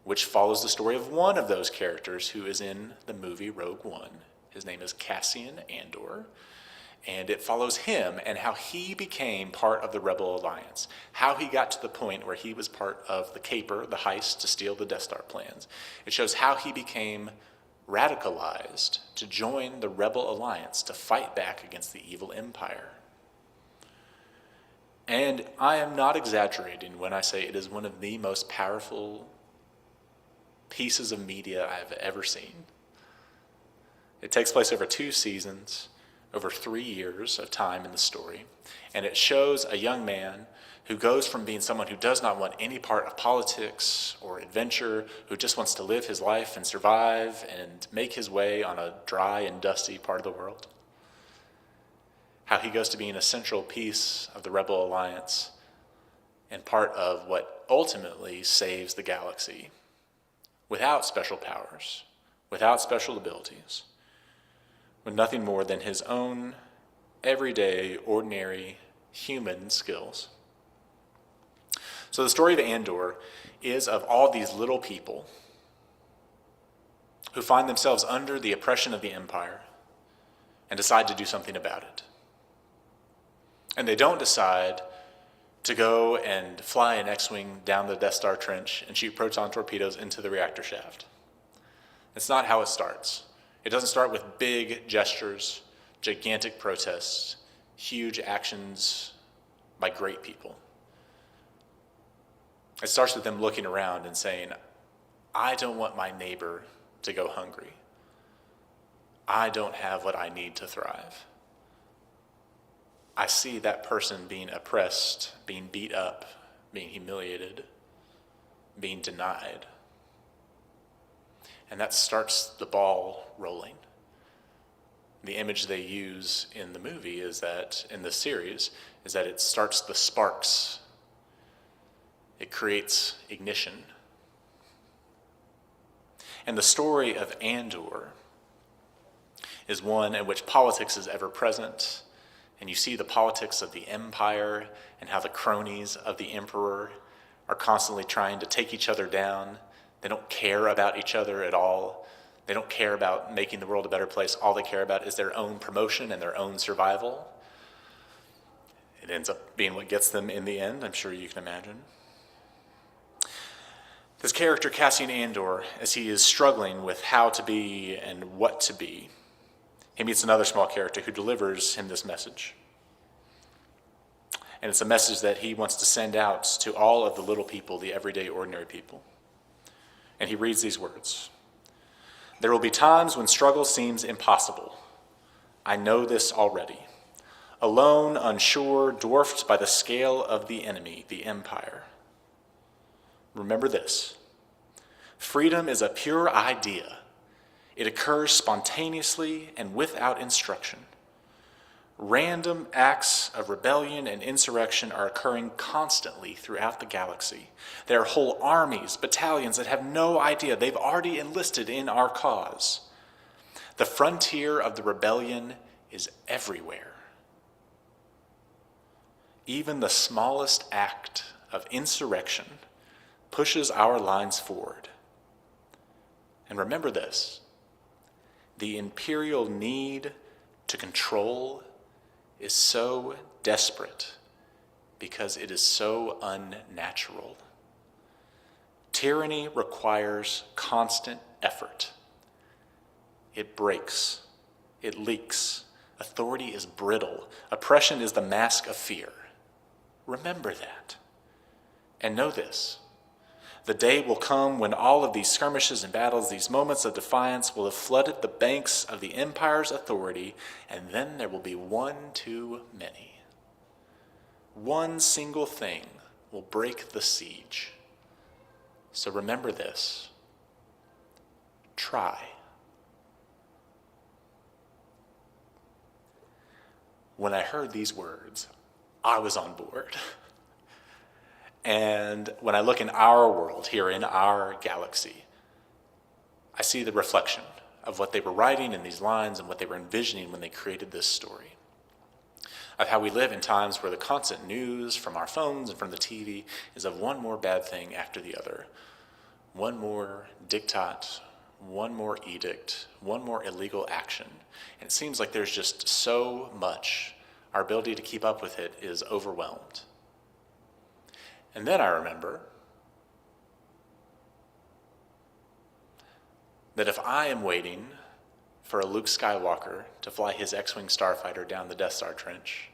which follows the story of one of those characters who is in the movie Rogue One. His name is Cassian Andor, and it follows him and how he became part of the Rebel Alliance, how he got to the point where he was part of the caper, the heist to steal the Death Star plans. It shows how he became radicalized to join the Rebel Alliance to fight back against the evil empire. And I am not exaggerating when I say it is one of the most powerful pieces of media I've ever seen. It takes place over 2 seasons, over 3 years of time in the story, and it shows a young man who goes from being someone who does not want any part of politics or adventure, who just wants to live his life and survive and make his way on a dry and dusty part of the world. How he goes to being a central piece of the Rebel Alliance and part of what ultimately saves the galaxy, without special powers, without special abilities, with nothing more than his own everyday, ordinary human skills. So the story of Andor is of all these little people who find themselves under the oppression of the Empire and decide to do something about it. And they don't decide to go and fly an X-Wing down the Death Star trench and shoot proton torpedoes into the reactor shaft. It's not how it starts. It doesn't start with big gestures, gigantic protests, huge actions by great people. It starts with them looking around and saying, I don't want my neighbor to go hungry. I don't have what I need to thrive. I see that person being oppressed, being beat up, being humiliated, being denied. And that starts the ball rolling. The image they use in the movie is that, in the series, is that it starts the sparks. It creates ignition. And the story of Andor is one in which politics is ever present, and you see the politics of the Empire and how the cronies of the Emperor are constantly trying to take each other down. They don't care about each other at all. They don't care about making the world a better place. All they care about is their own promotion and their own survival. It ends up being what gets them in the end, I'm sure you can imagine. This character, Cassian Andor, as he is struggling with how to be and what to be, he meets another small character who delivers him this message. And it's a message that he wants to send out to all of the little people, the everyday, ordinary people. And he reads these words. There will be times when struggle seems impossible. I know this already. Alone, unsure, dwarfed by the scale of the enemy, the Empire. Remember this. Freedom is a pure idea. It occurs spontaneously and without instruction. Random acts of rebellion and insurrection are occurring constantly throughout the galaxy. There are whole armies, battalions that have no idea they've already enlisted in our cause. The frontier of the rebellion is everywhere. Even the smallest act of insurrection pushes our lines forward. And remember this. The imperial need to control is so desperate because it is so unnatural. Tyranny requires constant effort. It breaks. It leaks. Authority is brittle. Oppression is the mask of fear. Remember that. And know this. The day will come when all of these skirmishes and battles, these moments of defiance, will have flooded the banks of the Empire's authority, and then there will be one too many. One single thing will break the siege. So remember this. Try. When I heard these words, I was on board. And when I look in our world, here in our galaxy, I see the reflection of what they were writing in these lines and what they were envisioning when they created this story. Of how we live in times where the constant news from our phones and from the TV is of one more bad thing after the other. One more diktat, one more edict, one more illegal action. And it seems like there's just so much. Our ability to keep up with it is overwhelmed. And then I remember that if I am waiting for a Luke Skywalker to fly his X-Wing starfighter down the Death Star trench,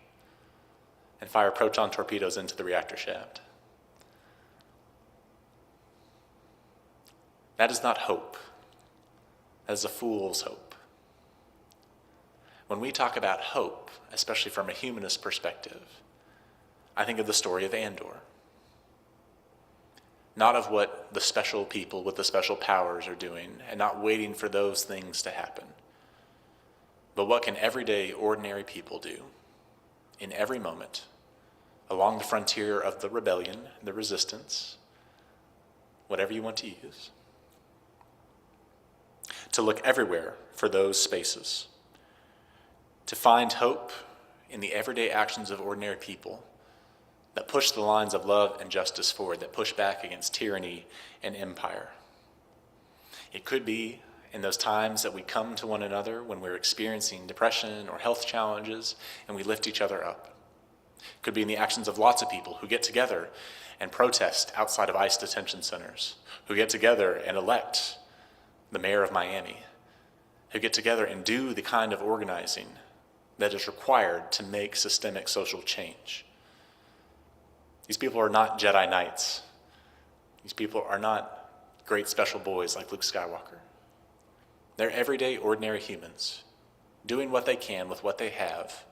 and fire proton torpedoes into the reactor shaft. That is not hope. That is a fool's hope. When we talk about hope, especially from a humanist perspective, I think of the story of Andor. Not of what the special people with the special powers are doing, and not waiting for those things to happen. But what can everyday, ordinary people do in every moment along the frontier of the rebellion, the resistance, whatever you want to use, to look everywhere for those spaces, to find hope in the everyday actions of ordinary people that push the lines of love and justice forward, that push back against tyranny and empire. It could be in those times that we come to one another when we're experiencing depression or health challenges, and we lift each other up. It could be in the actions of lots of people who get together and protest outside of ICE detention centers, who get together and elect the mayor of Miami, who get together and do the kind of organizing that is required to make systemic social change. These people are not Jedi Knights. These people are not great special boys like Luke Skywalker. They're everyday, ordinary humans doing what they can with what they have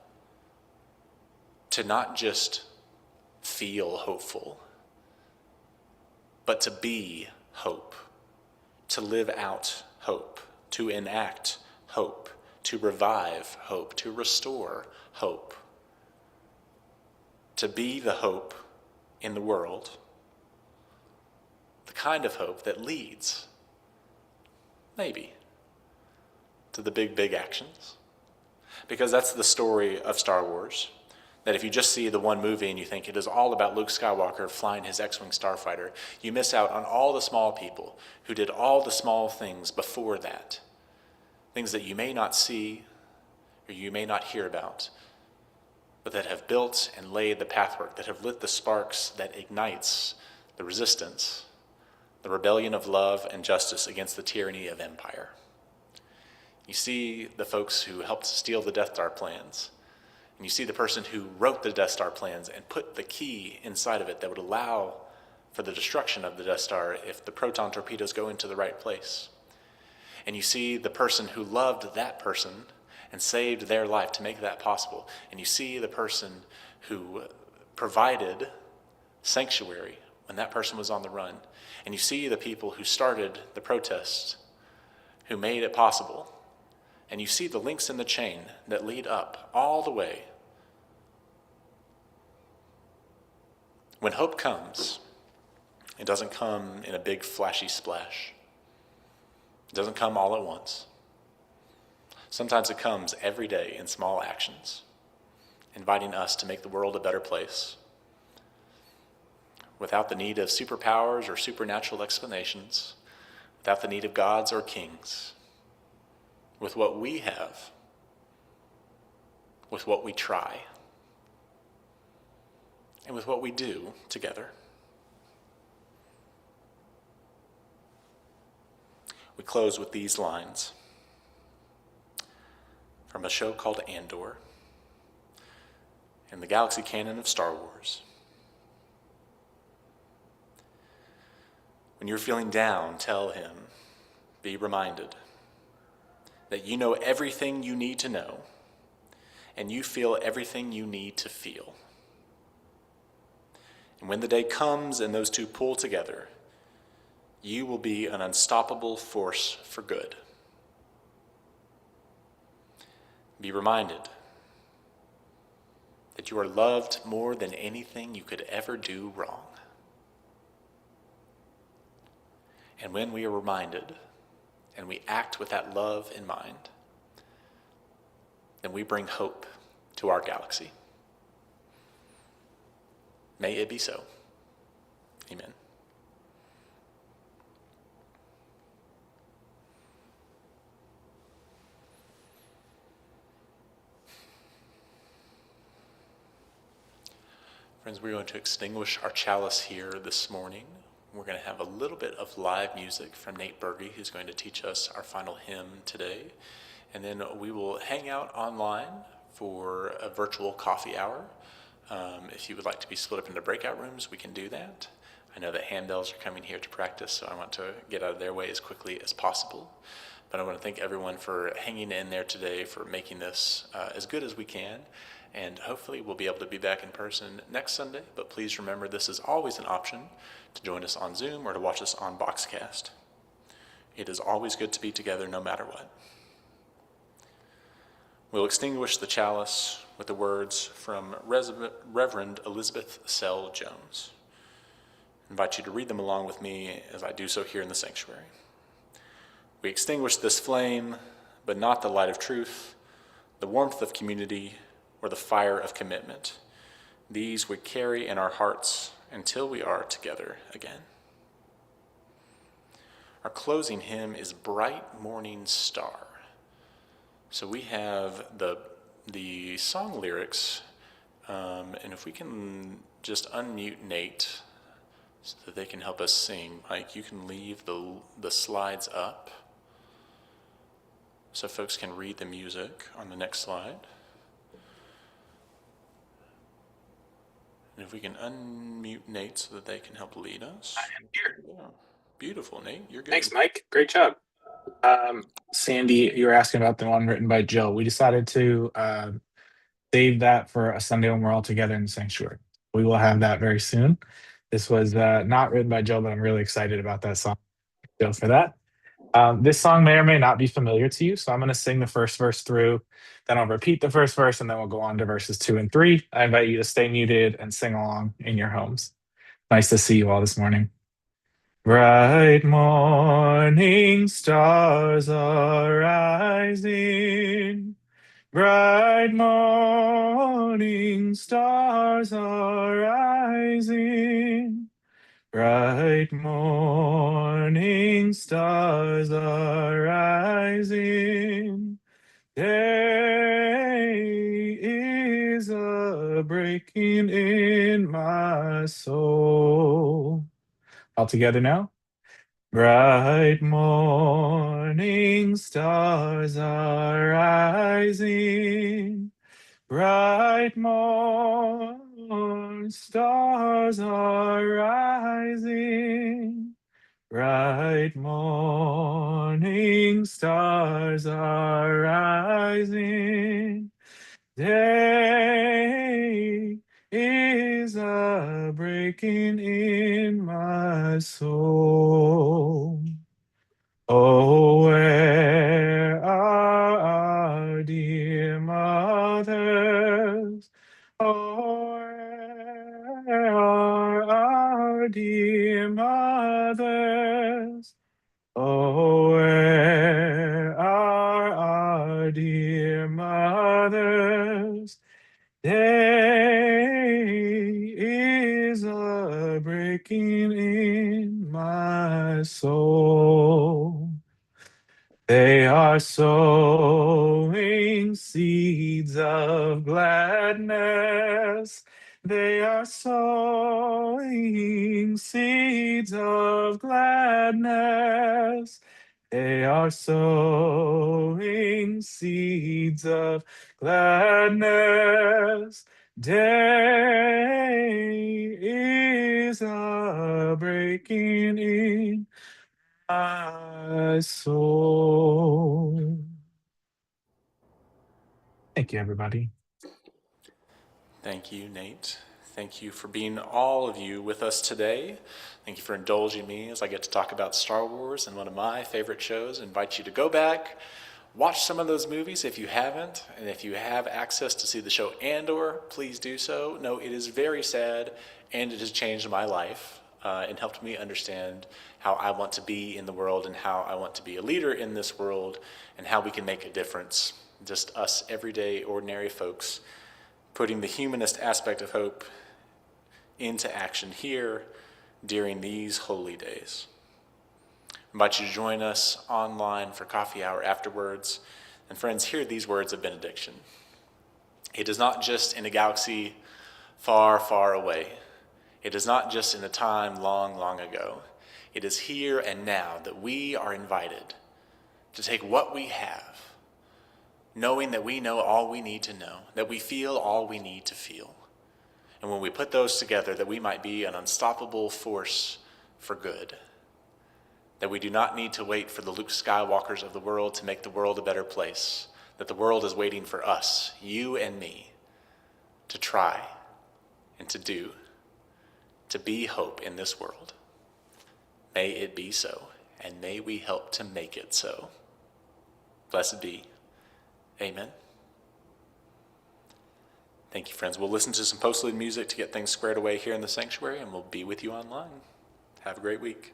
to not just feel hopeful, but to be hope, to live out hope, to enact hope, to revive hope, to restore hope, to be the hope in the world, the kind of hope that leads, maybe, to the big, big actions. Because that's the story of Star Wars, that if you just see the one movie and you think it is all about Luke Skywalker flying his X-Wing starfighter, you miss out on all the small people who did all the small things before that, things that you may not see or you may not hear about, but that have built and laid the pathwork, that have lit the sparks that ignites the resistance, the rebellion of love and justice against the tyranny of empire. You see the folks who helped steal the Death Star plans, and you see the person who wrote the Death Star plans and put the key inside of it that would allow for the destruction of the Death Star if the proton torpedoes go into the right place. And you see the person who loved that person and saved their life to make that possible. And you see the person who provided sanctuary when that person was on the run. And you see the people who started the protests, who made it possible. And you see the links in the chain that lead up all the way. When hope comes, it doesn't come in a big flashy splash. It doesn't come all at once. Sometimes it comes every day in small actions, inviting us to make the world a better place, without the need of superpowers or supernatural explanations, without the need of gods or kings, with what we have, with what we try, and with what we do together. We close with these lines from a show called Andor in the galaxy canon of Star Wars. When you're feeling down, tell him, be reminded that you know everything you need to know and you feel everything you need to feel. And when the day comes and those two pull together, you will be an unstoppable force for good. Be reminded that you are loved more than anything you could ever do wrong. And when we are reminded and we act with that love in mind, then we bring hope to our galaxy. May it be so. Amen. Friends, we're going to extinguish our chalice here this morning. We're going to have a little bit of live music from Nate Berge, who's going to teach us our final hymn today. And then we will hang out online for a virtual coffee hour If you would like to be split up into breakout rooms, we can do that. I know that handbells are coming here to practice, so I want to get out of their way as quickly as possible. But I want to thank everyone for hanging in there today, for making this as good as we can. And hopefully we'll be able to be back in person next Sunday. But please remember, this is always an option to join us on Zoom or to watch us on Boxcast. It is always good to be together no matter what. We'll extinguish the chalice with the words from Reverend Elizabeth Sell Jones. I invite you to read them along with me as I do so here in the sanctuary. We extinguish this flame, but not the light of truth, the warmth of community, or the fire of commitment. These we carry in our hearts until we are together again. Our closing hymn is Bright Morning Star. So we have the song lyrics, and if we can just unmute Nate so that they can help us sing. Mike, you can leave the slides up so folks can read the music on the next slide. And if we can unmute Nate so that they can help lead us. I am here. Yeah. Beautiful, Nate. You're good. Thanks, Mike. Great job. Sandy, you were asking about the one written by Jill. We decided to save that for a Sunday when we're all together in the sanctuary. We will have that very soon. This was not written by Jill, but I'm really excited about that song. Jill, for that. This song may or may not be familiar to you, so I'm going to sing the first verse through, then I'll repeat the first verse, and then we'll go on to verses 2 and 3. I invite you to stay muted and sing along in your homes. Nice to see you all this morning. Bright morning stars are rising. Bright morning stars are rising. Bright morning stars are rising. Day is a breaking in my soul. All together now. Bright morning stars are rising. Bright morning stars are rising. Bright morning stars are rising. Day is a breaking in my soul. Oh, where are our dear mothers? Oh, where are our dear mothers? Oh, where are our dear mothers? Day is a breaking in my soul. They are sowing seeds of gladness. They are sowing seeds of gladness. They are sowing seeds of gladness. Day is a breaking in my soul. Thank you, everybody. Thank you, Nate. Thank you for being, all of you, with us today. Thank you for indulging me as I get to talk about Star Wars and one of my favorite shows. I invite you to go back, watch some of those movies if you haven't, and if you have access to see the show Andor, please do so. No, it is very sad, and it has changed my life and helped me understand how I want to be in the world and how I want to be a leader in this world and how we can make a difference. Just us everyday, ordinary folks putting the humanist aspect of hope into action here during these holy days. I invite you to join us online for coffee hour afterwards. And friends, hear these words of benediction. It is not just in a galaxy far, far away. It is not just in a time long, long ago. It is here and now that we are invited to take what we have, knowing that we know all we need to know, that we feel all we need to feel, And when we put those together, that we might be an unstoppable force for good. That we do not need to wait for the Luke Skywalkers of the world to make the world a better place. That the world is waiting for us, you and me, to try and to do, to be hope in this world. May it be so, and may we help to make it so. Blessed be. Amen. Thank you, friends. We'll listen to some postlude music to get things squared away here in the sanctuary, and we'll be with you online. Have a great week.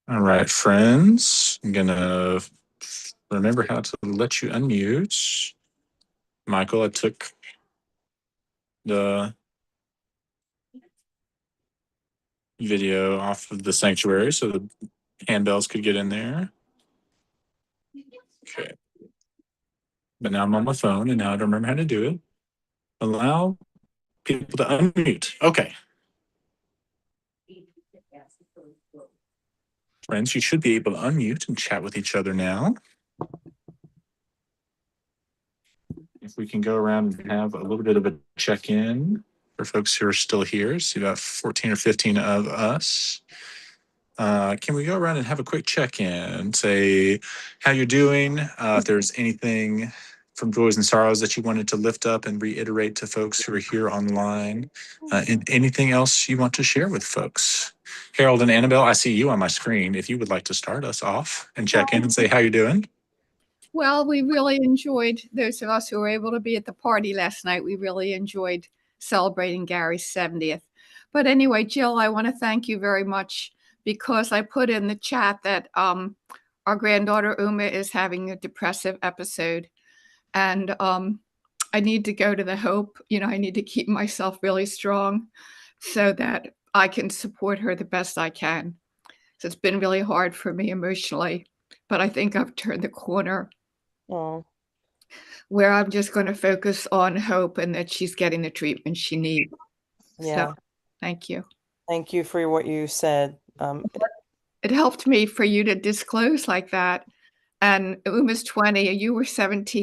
All right, friends. I'm gonna remember how to let you unmute. Michael, I took the video off of the sanctuary so the handbells could get in there. Okay. But now I'm on my phone and now I don't remember how to do it. Allow people to unmute. Okay. Friends, you should be able to unmute and chat with each other now. If we can go around and have a little bit of a check-in for folks who are still here. See about 14 or 15 of us. Can we go around and have a quick check-in? Say how you're doing. If there's anything from joys and sorrows that you wanted to lift up and reiterate to folks who are here online. And anything else you want to share with folks. Harold and Annabelle, I see you on my screen. If you would like to start us off and check in and say how you're doing. Well, we really enjoyed, those of us who were able to be at the party last night, we really enjoyed celebrating Gary's 70th. But anyway, Jill, I want to thank you very much because I put in the chat that our granddaughter Uma is having a depressive episode. And I need to go to the Hope. I need to keep myself really strong so that I can support her the best I can. So it's been really hard for me emotionally, but I think I've turned the corner. Oh, Where I'm just going to focus on Hope and that she's getting the treatment she needs. yeah. So, thank you. Thank you for what you said. It helped me for you to disclose like that. And Uma's 20, you were 17.